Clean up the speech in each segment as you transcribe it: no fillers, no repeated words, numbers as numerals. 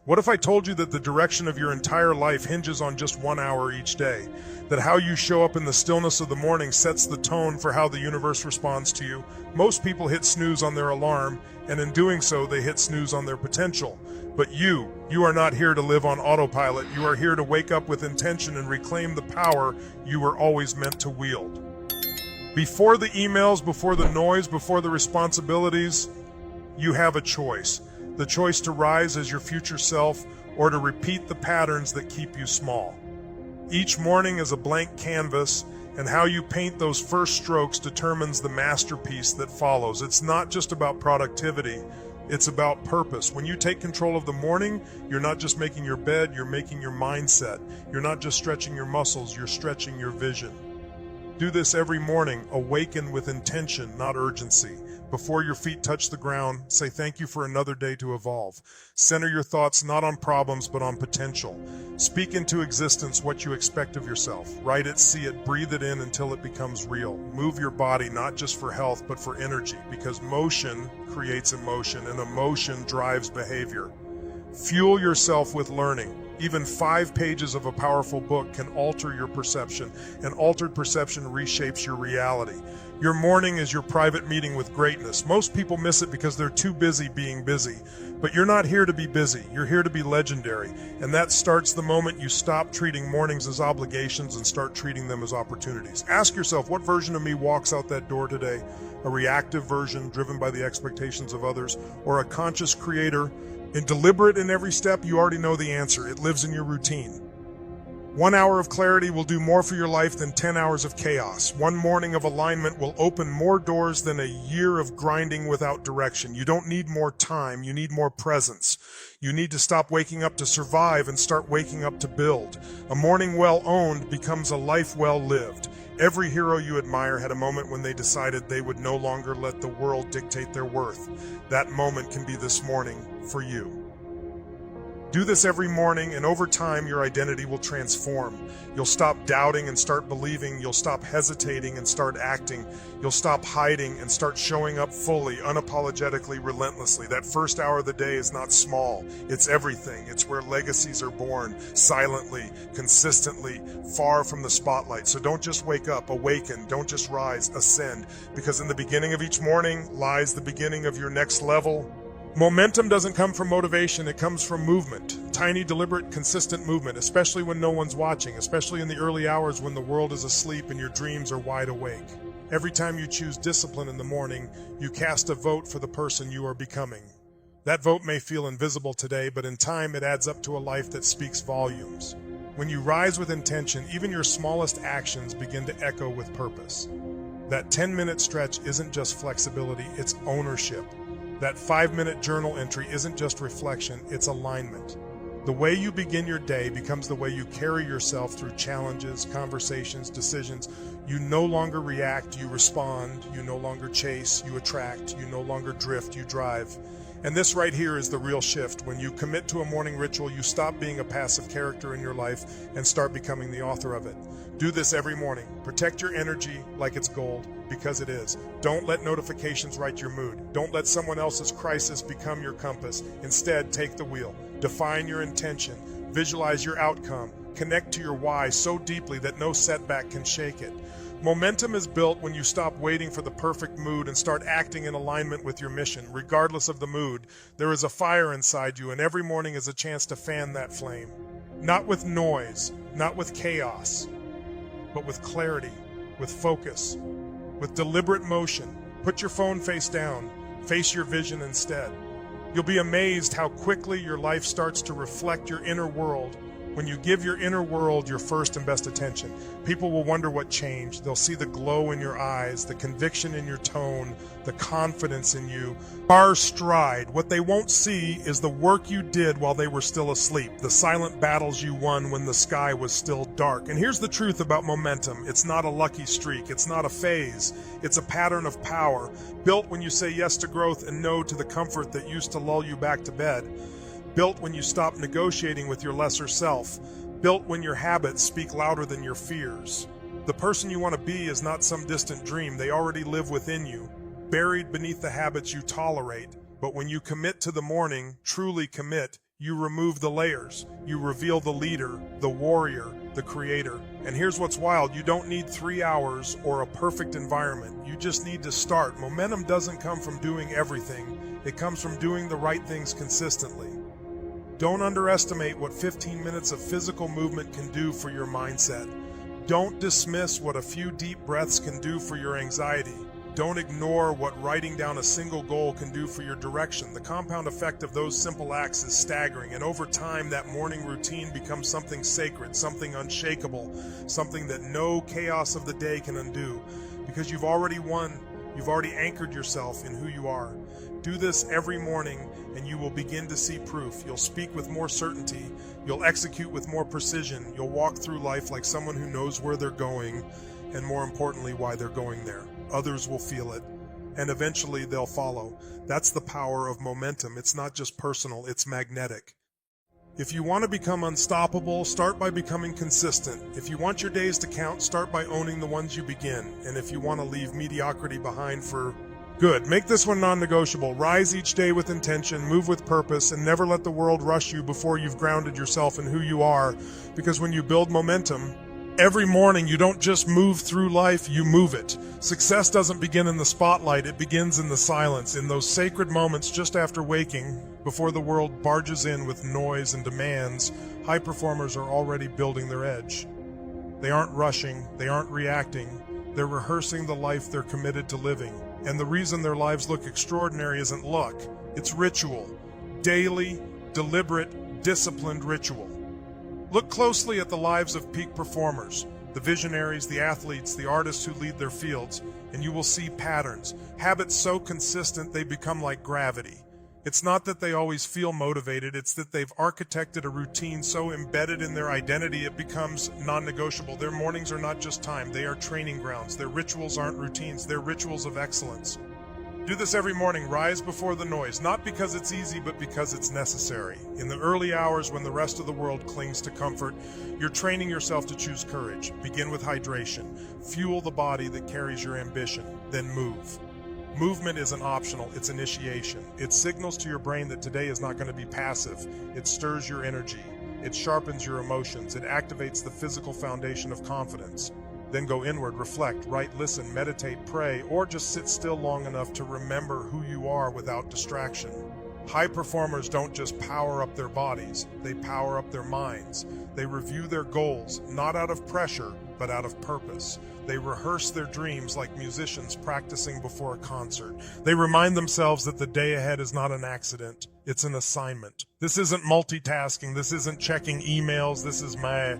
What if I told you that the direction of your entire life hinges on just 1 hour each day? That how you show up in the stillness of the morning sets the tone for how the universe responds to you? Most people hit snooze on their alarm, and in doing so, they hit snooze on their potential. But you are not here to live on autopilot. You are here to wake up with intention and reclaim the power you were always meant to wield. Before the emails, before the noise, before the responsibilities, you have a choice. The choice to rise as your future self or to repeat the patterns that keep you small. Each morning is a blank canvas, and how you paint those first strokes determines the masterpiece that follows. It's not just about productivity, it's about purpose. When you take control of the morning, you're not just making your bed, you're making your mindset. You're not just stretching your muscles, you're stretching your vision. Do this every morning. Awaken with intention, not urgency. Before your feet touch the ground, say thank you for another day to evolve. Center your thoughts not on problems, but on potential. Speak into existence what you expect of yourself. Write it, see it, breathe it in until it becomes real. Move your body not just for health, but for energy, because motion creates emotion, and emotion drives behavior. Fuel yourself with learning. Even 5 pages of a powerful book can alter your perception, and altered perception reshapes your reality. Your morning is your private meeting with greatness. Most people miss it because they're too busy being busy. But you're not here to be busy. You're here to be legendary. And that starts the moment you stop treating mornings as obligations and start treating them as opportunities. Ask yourself, what version of me walks out that door today? A reactive version driven by the expectations of others, or a conscious creator? And deliberate in every step, you already know the answer. It lives in your routine. 1 hour of clarity will do more for your life than 10 hours of chaos. 1 morning of alignment will open more doors than a year of grinding without direction. You don't need more time, you need more presence. You need to stop waking up to survive and start waking up to build. A morning well owned becomes a life well lived. Every hero you admire had a moment when they decided they would no longer let the world dictate their worth. That moment can be this morning for you. Do this every morning, and over time, your identity will transform. You'll stop doubting and start believing. You'll stop hesitating and start acting. You'll stop hiding and start showing up fully, unapologetically, relentlessly. That first hour of the day is not small. It's everything. It's where legacies are born, silently, consistently, far from the spotlight. So don't just wake up, awaken. Don't just rise, ascend. Because in the beginning of each morning lies the beginning of your next level. Momentum doesn't come from motivation, it comes from movement. Tiny, deliberate, consistent movement, especially when no one's watching, especially in the early hours when the world is asleep and your dreams are wide awake. Every time you choose discipline in the morning, you cast a vote for the person you are becoming. That vote may feel invisible today, but in time it adds up to a life that speaks volumes. When you rise with intention, even your smallest actions begin to echo with purpose. That 10-minute stretch isn't just flexibility, it's ownership. That 5-minute journal entry isn't just reflection, it's alignment. The way you begin your day becomes the way you carry yourself through challenges, conversations, decisions. You no longer react, you respond. You no longer chase, you attract. You no longer drift, you drive. And this right here is the real shift. When you commit to a morning ritual, you stop being a passive character in your life and start becoming the author of it. Do this every morning. Protect your energy like it's gold, because it is. Don't let notifications write your mood. Don't let someone else's crisis become your compass. Instead, take the wheel. Define your intention. Visualize your outcome. Connect to your why so deeply that no setback can shake it. Momentum is built when you stop waiting for the perfect mood and start acting in alignment with your mission. Regardless of the mood, there is a fire inside you, and every morning is a chance to fan that flame. Not with noise, not with chaos, but with clarity, with focus, with deliberate motion. Put your phone face down. Face your vision instead. You'll be amazed how quickly your life starts to reflect your inner world. When you give your inner world your first and best attention, people will wonder what changed. They'll see the glow in your eyes, the conviction in your tone, the confidence in you. Bar stride. What they won't see is the work you did while they were still asleep, the silent battles you won when the sky was still dark. And here's the truth about momentum. It's not a lucky streak. It's not a phase. It's a pattern of power, built when you say yes to growth and no to the comfort that used to lull you back to bed. Built when you stop negotiating with your lesser self. Built when your habits speak louder than your fears. The person you want to be is not some distant dream. They already live within you, buried beneath the habits you tolerate. But when you commit to the morning, truly commit, You remove the layers. You reveal the leader, the warrior, the creator. And here's what's wild. You don't need 3 hours or a perfect environment. You just need to start. Momentum doesn't come from doing everything. It comes from doing the right things consistently. Don't underestimate what 15 minutes of physical movement can do for your mindset. Don't dismiss what a few deep breaths can do for your anxiety. Don't ignore what writing down a single goal can do for your direction. The compound effect of those simple acts is staggering, and over time that morning routine becomes something sacred, something unshakable, something that no chaos of the day can undo. Because you've already won, you've already anchored yourself in who you are. Do this every morning and you will begin to see proof. You'll speak with more certainty. You'll execute with more precision. You'll walk through life like someone who knows where they're going, and more importantly, why they're going there. Others will feel it, and eventually they'll follow. That's the power of momentum. It's not just personal, it's magnetic. If you want to become unstoppable, start by becoming consistent. If you want your days to count, start by owning the ones you begin. And if you want to leave mediocrity behind for good, make this one non-negotiable. Rise each day with intention, move with purpose, and never let the world rush you before you've grounded yourself in who you are. Because when you build momentum, every morning you don't just move through life, you move it. Success doesn't begin in the spotlight, it begins in the silence, in those sacred moments just after waking, before the world barges in with noise and demands. High performers are already building their edge. They aren't rushing, they aren't reacting, they're rehearsing the life they're committed to living. And the reason their lives look extraordinary isn't luck, it's ritual. Daily, deliberate, disciplined ritual. Look closely at the lives of peak performers, the visionaries, the athletes, the artists who lead their fields, and you will see patterns, habits so consistent they become like gravity. It's not that they always feel motivated, it's that they've architected a routine so embedded in their identity it becomes non-negotiable. Their mornings are not just time, they are training grounds. Their rituals aren't routines, they're rituals of excellence. Do this every morning. Rise before the noise, not because it's easy, but because it's necessary. In the early hours when the rest of the world clings to comfort, you're training yourself to choose courage. Begin with hydration. Fuel the body that carries your ambition. Then move. Movement isn't optional, it's initiation. It signals to your brain that today is not going to be passive. It stirs your energy. It sharpens your emotions. It activates the physical foundation of confidence. Then go inward, reflect, write, listen, meditate, pray, or just sit still long enough to remember who you are without distraction. High performers don't just power up their bodies, they power up their minds. They review their goals, not out of pressure, but out of purpose. They rehearse their dreams like musicians practicing before a concert. They remind themselves that the day ahead is not an accident, it's an assignment. This isn't multitasking, this isn't checking emails, this is my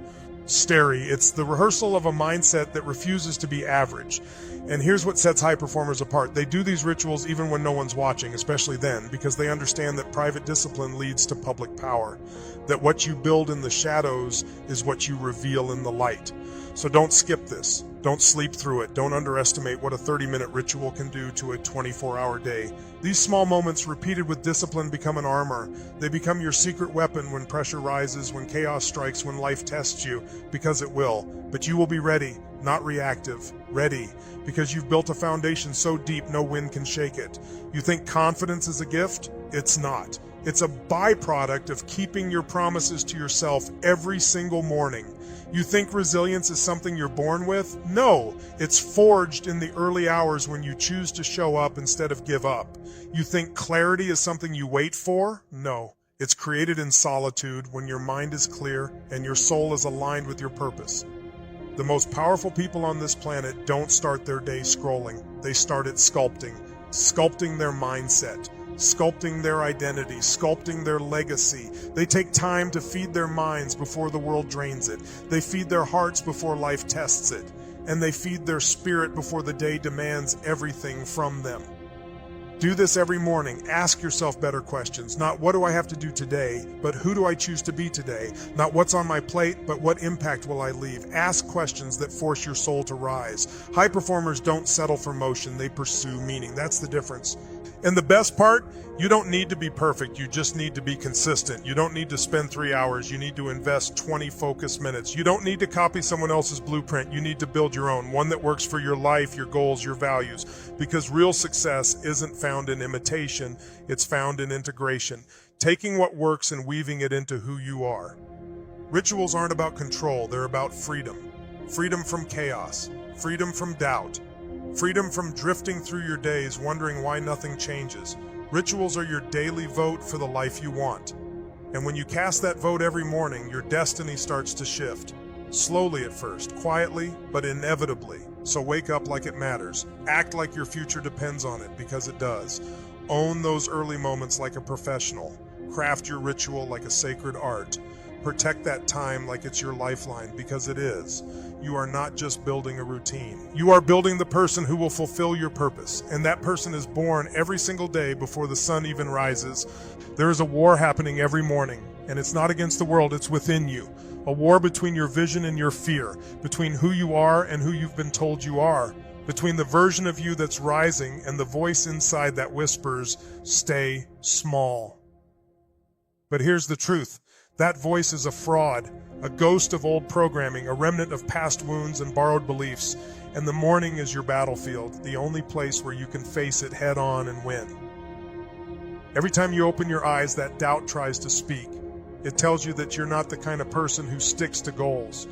it's the rehearsal of a mindset that refuses to be average. And here's what sets high performers apart. They do these rituals even when no one's watching, especially then, because they understand that private discipline leads to public power, that what you build in the shadows is what you reveal in the light. So don't skip this. Don't sleep through it. Don't underestimate what a 30-minute ritual can do to a 24-hour day. These small moments repeated with discipline become an armor. They become your secret weapon when pressure rises, when chaos strikes, when life tests you, because it will. But you will be ready, not reactive. Ready, because you've built a foundation so deep no wind can shake it. You think confidence is a gift? It's not. It's a byproduct of keeping your promises to yourself every single morning. You think resilience is something you're born with? No, it's forged in the early hours when you choose to show up instead of give up. You think clarity is something you wait for? No, it's created in solitude when your mind is clear and your soul is aligned with your purpose. The most powerful people on this planet don't start their day scrolling. They start it sculpting their mindset, sculpting their identity, sculpting their legacy. They take time to feed their minds before the world drains it. They feed their hearts before life tests it. And they feed their spirit before the day demands everything from them. Do this every morning. Ask yourself better questions. Not what do I have to do today, but who do I choose to be today? Not what's on my plate, but what impact will I leave? Ask questions that force your soul to rise. High performers don't settle for motion, they pursue meaning. That's the difference. And the best part, you don't need to be perfect, you just need to be consistent. You don't need to spend 3 hours, you need to invest 20 focused minutes. You don't need to copy someone else's blueprint, you need to build your own, one that works for your life, your goals, your values. Because real success isn't found in imitation, it's found in integration. taking what works and weaving it into who you are. Rituals aren't about control, they're about freedom. Freedom from chaos, freedom from doubt, freedom from drifting through your days wondering why nothing changes. Rituals are your daily vote for the life you want. And when you cast that vote every morning, your destiny starts to shift. Slowly at first, quietly, but inevitably. So wake up like it matters. Act like your future depends on it, because it does. Own those early moments like a professional. Craft your ritual like a sacred art. Protect that time like it's your lifeline, because it is. You are not just building a routine. You are building the person who will fulfill your purpose, and that person is born every single day before the sun even rises. There is a war happening every morning, and it's not against the world, it's within you. A war between your vision and your fear, between who you are and who you've been told you are, between the version of you that's rising and the voice inside that whispers, "Stay small." But here's the truth. That voice is a fraud, a ghost of old programming, a remnant of past wounds and borrowed beliefs, and the morning is your battlefield, the only place where you can face it head on and win. Every time you open your eyes, that doubt tries to speak. It tells you that you're not the kind of person who sticks to goals,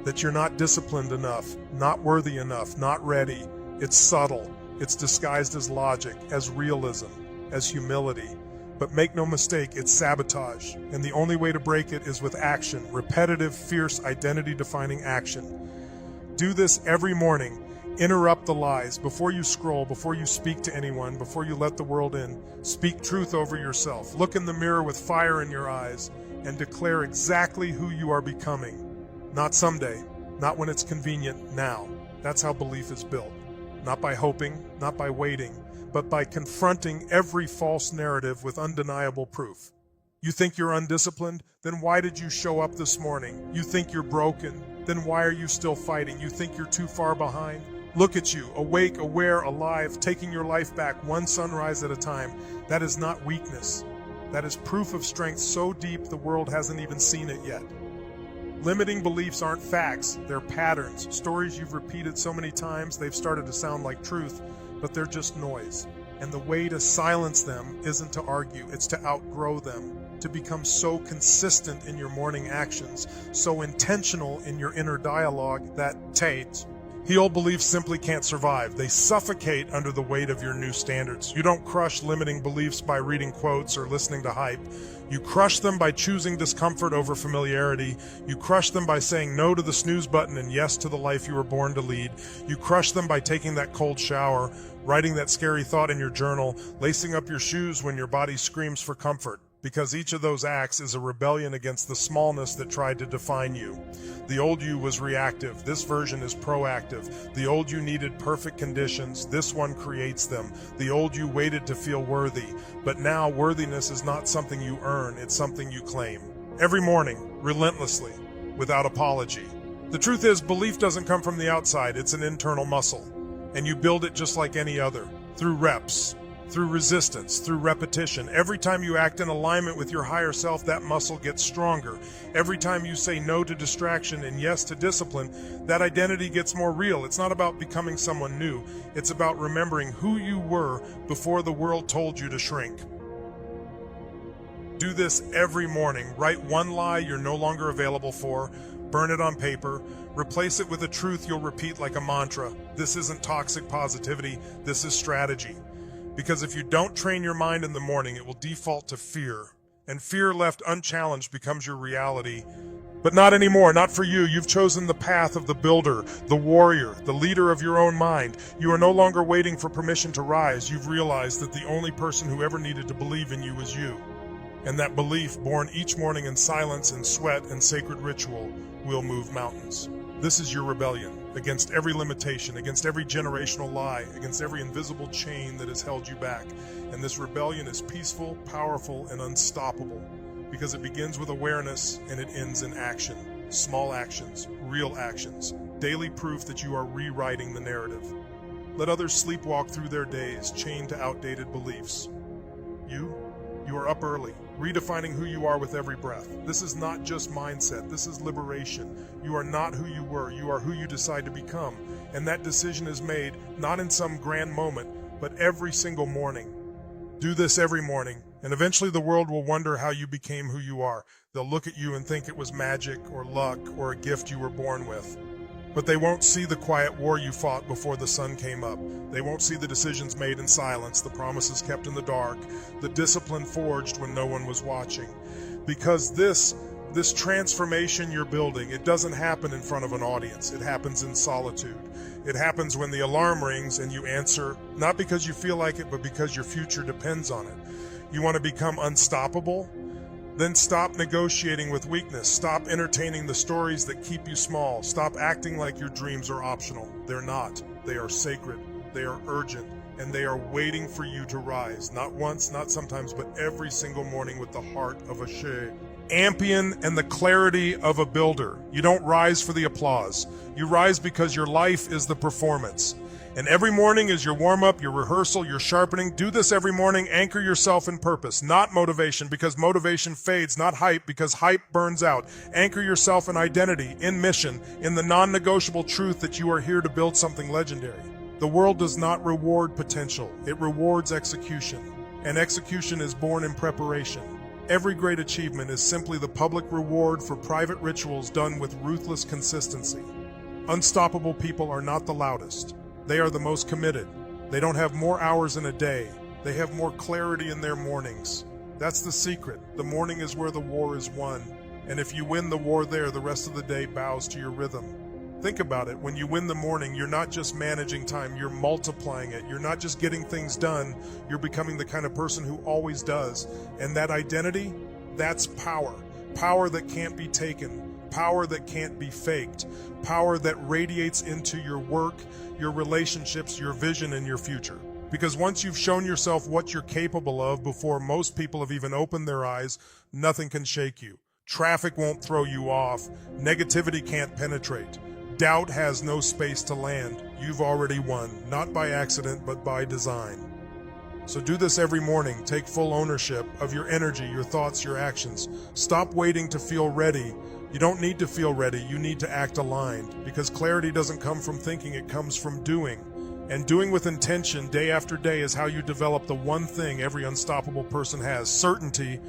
that you're not disciplined enough, not worthy enough, not ready. It's subtle. It's disguised as logic, as realism, as humility. But make no mistake, it's sabotage. And the only way to break it is with action, repetitive, fierce, identity-defining action. Do this every morning. Interrupt the lies. Before you scroll, before you speak to anyone, before you let the world in, speak truth over yourself. Look in the mirror with fire in your eyes and declare exactly who you are becoming. Not someday, not when it's convenient, now. That's how belief is built. Not by hoping, not by waiting, but by confronting every false narrative with undeniable proof. You think you're undisciplined? Then why did you show up this morning? You think you're broken? Then why are you still fighting? You think you're too far behind? Look at you, awake, aware, alive, taking your life back one sunrise at a time. That is not weakness. That is proof of strength so deep the world hasn't even seen it yet. Limiting beliefs aren't facts, they're patterns, stories you've repeated so many times they've started to sound like truth, but they're just noise. And the way to silence them isn't to argue, it's to outgrow them, to become so consistent in your morning actions, so intentional in your inner dialogue that old beliefs simply can't survive. They suffocate under the weight of your new standards. You don't crush limiting beliefs by reading quotes or listening to hype. You crush them by choosing discomfort over familiarity. You crush them by saying no to the snooze button and yes to the life you were born to lead. You crush them by taking that cold shower, writing that scary thought in your journal, lacing up your shoes when your body screams for comfort. Because each of those acts is a rebellion against the smallness that tried to define you. The old you was reactive. This version is proactive. The old you needed perfect conditions. This one creates them. The old you waited to feel worthy. But now worthiness is not something you earn. It's something you claim. Every morning, relentlessly, without apology. The truth is, belief doesn't come from the outside. It's an internal muscle. And you build it just like any other, through reps, through resistance, through repetition. Every time you act in alignment with your higher self, that muscle gets stronger. Every time you say no to distraction and yes to discipline, that identity gets more real. It's not about becoming someone new. It's about remembering who you were before the world told you to shrink. Do this every morning. Write one lie you're no longer available for. Burn it on paper. Replace it with a truth you'll repeat like a mantra. This isn't toxic positivity. This is strategy. Because if you don't train your mind in the morning, it will default to fear. And fear left unchallenged becomes your reality. But not anymore, not for you. You've chosen the path of the builder, the warrior, the leader of your own mind. You are no longer waiting for permission to rise. You've realized that the only person who ever needed to believe in you was you. And that belief, born each morning in silence and sweat and sacred ritual, will move mountains. This is your rebellion against every limitation, against every generational lie, against every invisible chain that has held you back. And this rebellion is peaceful, powerful, and unstoppable because it begins with awareness and it ends in action. Small actions, real actions, daily proof that you are rewriting the narrative. Let others sleepwalk through their days, chained to outdated beliefs. You are up early, redefining who you are with every breath. This is not just mindset, this is liberation. You are not who you were, you are who you decide to become. And that decision is made not in some grand moment, but every single morning. Do this every morning, And eventually the world will wonder how you became who you are. They'll look at you and think it was magic or luck or a gift you were born with. But they won't see the quiet war you fought before the sun came up. They won't see the decisions made in silence, the promises kept in the dark, the discipline forged when no one was watching. Because this transformation you're building, it doesn't happen in front of an audience. It happens in solitude. It happens when the alarm rings and you answer, not because you feel like it, but because your future depends on it. You want to become unstoppable? Then stop negotiating with weakness. Stop entertaining the stories that keep you small. Stop acting like your dreams are optional. They're not. They are sacred. They are urgent. And they are waiting for you to rise. Not once, not sometimes, but every single morning with the heart of a champion and the clarity of a builder. You don't rise for the applause. You rise because your life is the performance. And every morning is your warm-up, your rehearsal, your sharpening. Do this every morning. Anchor yourself in purpose, not motivation, because motivation fades, not hype, because hype burns out. Anchor yourself in identity, in mission, in the non-negotiable truth that you are here to build something legendary. The world does not reward potential. It rewards execution. And execution is born in preparation. Every great achievement is simply the public reward for private rituals done with ruthless consistency. Unstoppable people are not the loudest. They are the most committed. They don't have more hours in a day. They have more clarity in their mornings. That's the secret. The morning is where the war is won. And if you win the war there, the rest of the day bows to your rhythm. Think about it. When you win the morning, you're not just managing time, you're multiplying it. You're not just getting things done, you're becoming the kind of person who always does. And that identity, that's power. Power that can't be taken. Power that can't be faked. Power that radiates into your work, your relationships, your vision, and your future. Because once you've shown yourself what you're capable of before most people have even opened their eyes, nothing can shake you. Traffic won't throw you off. Negativity can't penetrate. Doubt has no space to land. You've already won, not by accident, but by design. So do this every morning. Take full ownership of your energy, your thoughts, your actions. Stop waiting to feel ready. You don't need to feel ready. You need to act aligned, because clarity doesn't come from thinking. It comes from doing. And doing with intention day after day is how you develop the one thing every unstoppable person has: certainty.